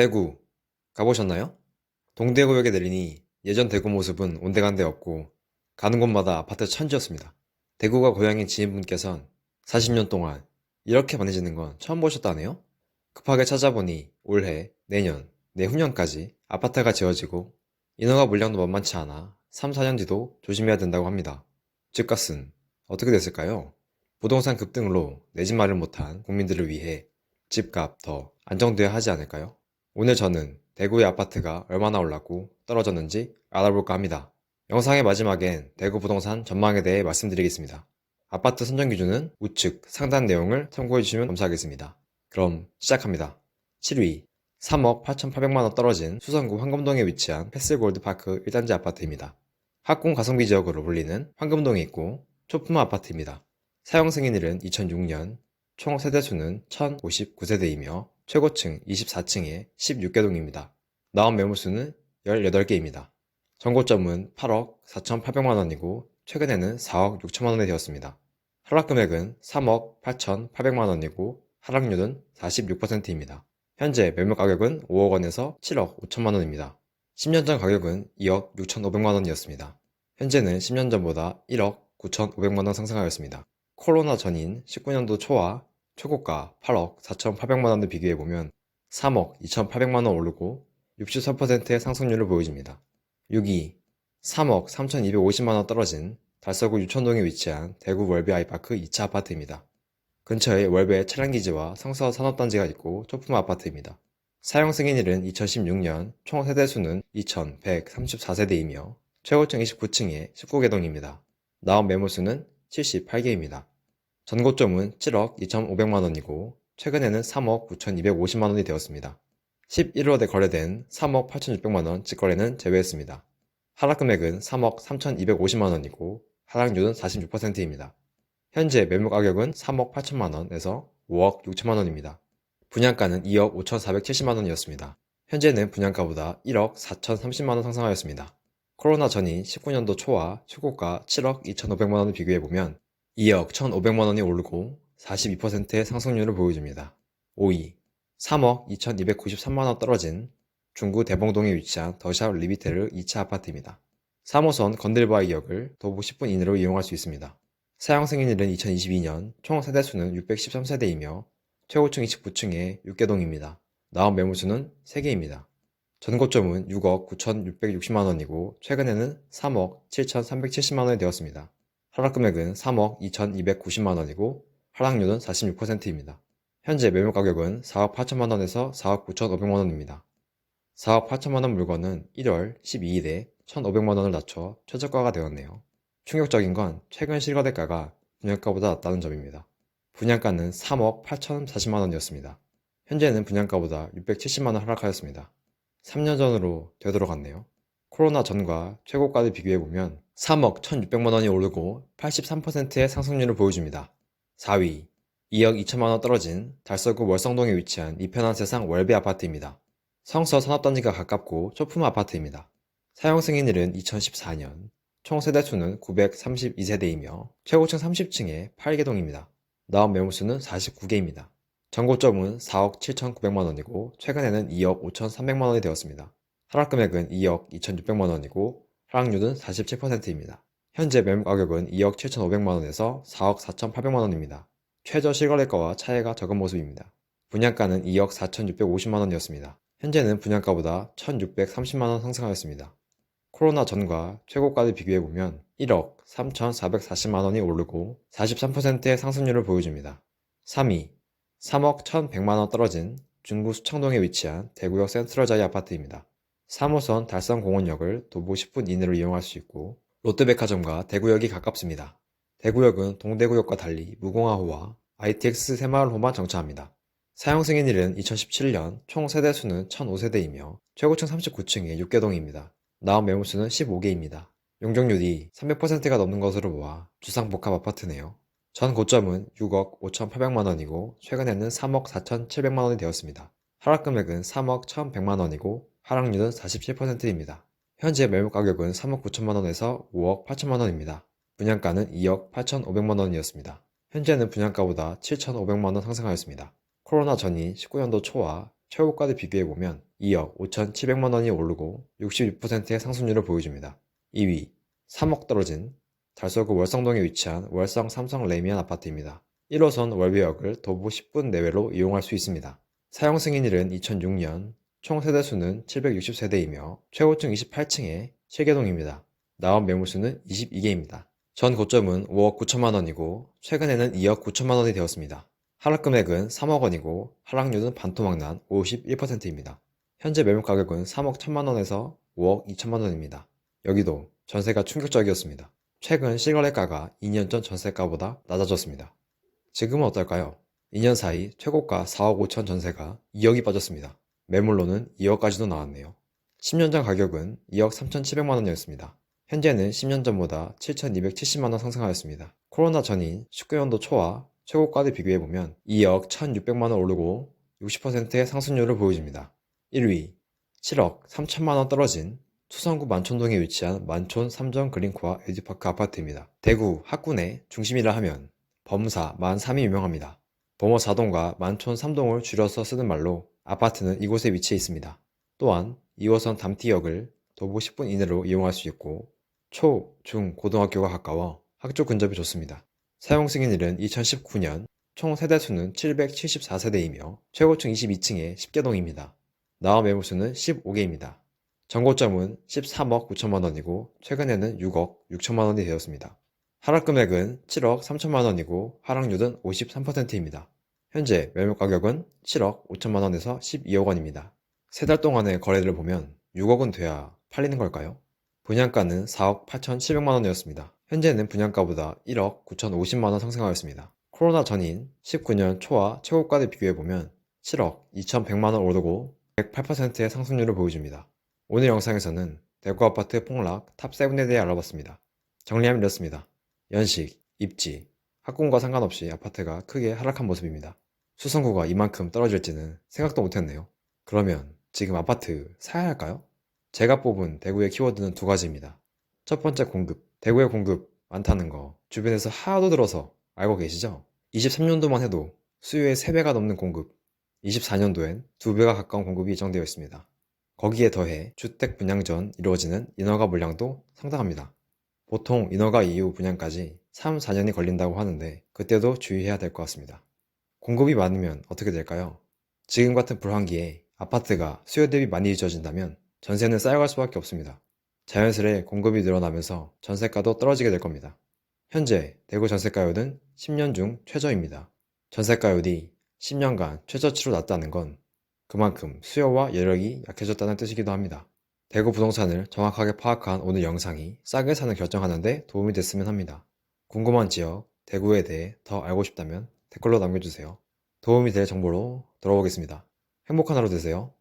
대구 가보셨나요? 동대구역에 내리니 예전 대구 모습은 온데간데 없고 가는 곳마다 아파트 천지였습니다. 대구가 고향인 지인분께선 40년 동안 이렇게 많아지는 건 처음 보셨다네요? 급하게 찾아보니 올해, 내년, 내후년까지 아파트가 지어지고 인허가 물량도 만만치 않아 3, 4년 뒤도 조심해야 된다고 합니다. 집값은 어떻게 됐을까요? 부동산 급등으로 내 집 마련 못한 국민들을 위해 집값 더 안정돼야 하지 않을까요? 오늘 저는 대구의 아파트가 얼마나 올랐고 떨어졌는지 알아볼까 합니다. 영상의 마지막엔 대구 부동산 전망에 대해 말씀드리겠습니다. 아파트 선정 기준은 우측 상단 내용을 참고해주시면 감사하겠습니다. 그럼 시작합니다. 7위 3억 8,800만원 떨어진 수성구 황금동에 위치한 패스골드파크 1단지 아파트입니다. 학군 가성비 지역으로 불리는 황금동에 있고 초품 아파트입니다. 사용 승인일은 2006년, 총 세대수는 1059세대이며 최고층 24층에 16개동입니다. 나온 매물수는 18개입니다. 전고점은 8억 4,800만원이고 최근에는 4억 6천만원이 되었습니다. 하락금액은 3억 8,800만원이고 하락률은 46%입니다. 현재 매물가격은 5억원에서 7억 5천만원입니다. 10년 전 가격은 2억 6,500만원이었습니다. 현재는 10년 전보다 1억 9,500만원 상승하였습니다. 코로나 전인 19년도 초와 초고가 8억 4,800만원을 비교해보면 3억 2,800만원 오르고 63%의 상승률을 보여줍니다. 6위 3억 3,250만원 떨어진 달서구 유천동에 위치한 대구 월배 아이파크 2차 아파트입니다. 근처에 월배 차량기지와 성서 산업단지가 있고 초품 아파트입니다. 사용 승인일은 2016년, 총 세대수는 2,134세대이며 최고층 29층에 19개동입니다. 나온 매물수는 78개입니다. 전고점은 7억 2,500만원이고 최근에는 3억 9,250만원이 되었습니다. 11월에 거래된 3억 8,600만원 직거래는 제외했습니다. 하락금액은 3억 3,250만원이고 하락률은 46%입니다. 현재 매물가격은 3억 8천만원에서 5억 6천만원입니다. 분양가는 2억 5,470만원이었습니다. 현재는 분양가보다 1억 4,030만원 상승하였습니다. 코로나 전인 19년도 초와 최고가 7억 2,500만원을 비교해보면 2억 1,500만원이 오르고 42%의 상승률을 보여줍니다. 5위 3억 2,293만원 떨어진 중구 대봉동에 위치한 더샵 리비테르 2차 아파트입니다. 3호선 건들바이역을 도보 10분 이내로 이용할 수 있습니다. 사용 승인일은 2022년, 총 세대수는 613세대이며 최고층 29층에 6개동입니다. 나온 매물수는 3개입니다. 전고점은 6억 9,660만원이고 최근에는 3억 7,370만원이 되었습니다. 하락금액은 3억 2,290만원이고 하락률은 46%입니다. 현재 매물가격은 4억 8천만원에서 4억 9,500만원입니다. 4억 8천만원 물건은 1월 12일에 1,500만원을 낮춰 최저가가 되었네요. 충격적인 건 최근 실거래가가 분양가보다 낮다는 점입니다. 분양가는 3억 8,040만원이었습니다. 현재는 분양가보다 670만원 하락하였습니다. 3년 전으로 되돌아갔네요. 코로나 전과 최고가를 비교해보면 3억 1,600만원이 오르고 83%의 상승률을 보여줍니다. 4위 2억 2천만원 떨어진 달서구 월성동에 위치한 이편한 세상 월배 아파트입니다. 성서 산업단지가 가깝고 초품 아파트입니다. 사용 승인일은 2014년, 총 세대수는 932세대이며 최고층 30층에 8개동입니다. 나온 매물수는 49개입니다. 전고점은 4억 7,900만원이고 최근에는 2억 5,300만원이 되었습니다. 하락금액은 2억 2,600만원이고 하락률은 47%입니다. 현재 매물가격은 2억 7,500만원에서 4억 4,800만원입니다. 최저 실거래가와 차이가 적은 모습입니다. 분양가는 2억 4,650만원이었습니다. 현재는 분양가보다 1,630만원 상승하였습니다. 코로나 전과 최고가를 비교해보면 1억 3,440만원이 오르고 43%의 상승률을 보여줍니다. 3위 3억 1,100만원 떨어진 중구 수창동에 위치한 대구역 센트럴자이 아파트입니다. 3호선 달성공원역을 도보 10분 이내로 이용할 수 있고 롯데백화점과 대구역이 가깝습니다. 대구역은 동대구역과 달리 무공화호와 ITX 새마을호만 정차합니다. 사용 승인일은 2017년, 총 세대수는 1,005세대이며 최고층 39층에 6개동입니다. 나온 매물수는 15개입니다. 용적률이 300%가 넘는 것으로 보아 주상복합 아파트네요. 전 고점은 6억 5,800만원이고 최근에는 3억 4,700만원이 되었습니다. 하락금액은 3억 1,100만원이고 하락률은 47%입니다. 현재 매물가격은 3억 9천만원에서 5억 8천만원입니다. 분양가는 2억 8,500만원이었습니다. 현재는 분양가보다 7,500만원 상승하였습니다. 코로나 전인 19년도 초와 최고가를 비교해보면 2억 5,700만 원이 오르고 66%의 상승률을 보여줍니다. 2위 3억 떨어진 달서구 월성동에 위치한 월성 삼성 레미안 아파트입니다. 1호선 월배역을 도보 10분 내외로 이용할 수 있습니다. 사용 승인일은 2006년, 총 세대수는 760세대이며 최고층 28층에 7개동입니다. 나온 매물수는 22개입니다. 전 고점은 5억 9천만 원이고 최근에는 2억 9천만 원이 되었습니다. 하락 금액은 3억 원이고 하락률은 반토막난 51%입니다. 현재 매물 가격은 3억 1천만 원에서 5억 2천만 원입니다. 여기도 전세가 충격적이었습니다. 최근 실거래가가 2년 전 전세가보다 낮아졌습니다. 지금은 어떨까요? 2년 사이 최고가 4억 5천 전세가 2억이 빠졌습니다. 매물로는 2억까지도 나왔네요. 10년 전 가격은 2억 3,700만 원이었습니다. 현재는 10년 전보다 7,270만 원 상승하였습니다. 코로나 전인 19년도 초와 최고가를 비교해보면 2억 1,600만 원 오르고 60%의 상승률을 보여줍니다. 1위 7억 3천만 원 떨어진 수성구 만촌동에 위치한 만촌 삼정 그린코아 에듀파크 아파트입니다. 대구 학군의 중심이라 하면 범사 만3이 유명합니다. 범어 4동과 만촌 3동을 줄여서 쓰는 말로 아파트는 이곳에 위치해 있습니다. 또한 2호선 담티역을 도보 10분 이내로 이용할 수 있고 초, 중, 고등학교가 가까워 학교 근접이 좋습니다. 사용 승인일은 2019년, 총 세대수는 774세대이며 최고층 22층에 10개동입니다. 나와 매물수는 15개입니다. 전고점은 13억 9천만 원이고 최근에는 6억 6천만 원이 되었습니다. 하락 금액은 7억 3천만 원이고 하락률은 53%입니다. 현재 매물 가격은 7억 5천만 원에서 12억 원입니다. 3달 동안의 거래를 보면 6억은 돼야 팔리는 걸까요? 분양가는 4억 8,700만 원이었습니다. 현재는 분양가보다 1억 9,050만 원 상승하였습니다. 코로나 전인 19년 초와 최고가를 비교해보면 7억 2,100만 원 오르고 108%의 상승률을 보여줍니다. 오늘 영상에서는 대구 아파트 폭락 탑7에 대해 알아봤습니다. 정리하면 이렇습니다. 연식, 입지, 학군과 상관없이 아파트가 크게 하락한 모습입니다. 수성구가 이만큼 떨어질지는 생각도 못했네요. 그러면 지금 아파트 사야 할까요? 제가 뽑은 대구의 키워드는 두 가지입니다. 첫 번째 공급, 대구의 공급 많다는 거 주변에서 하도 들어서 알고 계시죠? 23년도만 해도 수요의 3배가 넘는 공급, 24년도엔 2배가 가까운 공급이 예정되어 있습니다. 거기에 더해 주택 분양 전 이루어지는 인허가 물량도 상당합니다. 보통 인허가 이후 분양까지 3, 4년이 걸린다고 하는데 그때도 주의해야 될 것 같습니다. 공급이 많으면 어떻게 될까요? 지금 같은 불황기에 아파트가 수요 대비 많이 지어진다면 전세는 쌓여갈 수밖에 없습니다. 자연스레 공급이 늘어나면서 전세가도 떨어지게 될 겁니다. 현재 대구 전세가율은 10년 중 최저입니다. 전세가율이 10년간 최저치로 낮다는 건 그만큼 수요와 여력이 약해졌다는 뜻이기도 합니다. 대구 부동산을 정확하게 파악한 오늘 영상이 싸게 사는 결정하는 데 도움이 됐으면 합니다. 궁금한 지역, 대구에 대해 더 알고 싶다면 댓글로 남겨주세요. 도움이 될 정보로 돌아오겠습니다. 행복한 하루 되세요.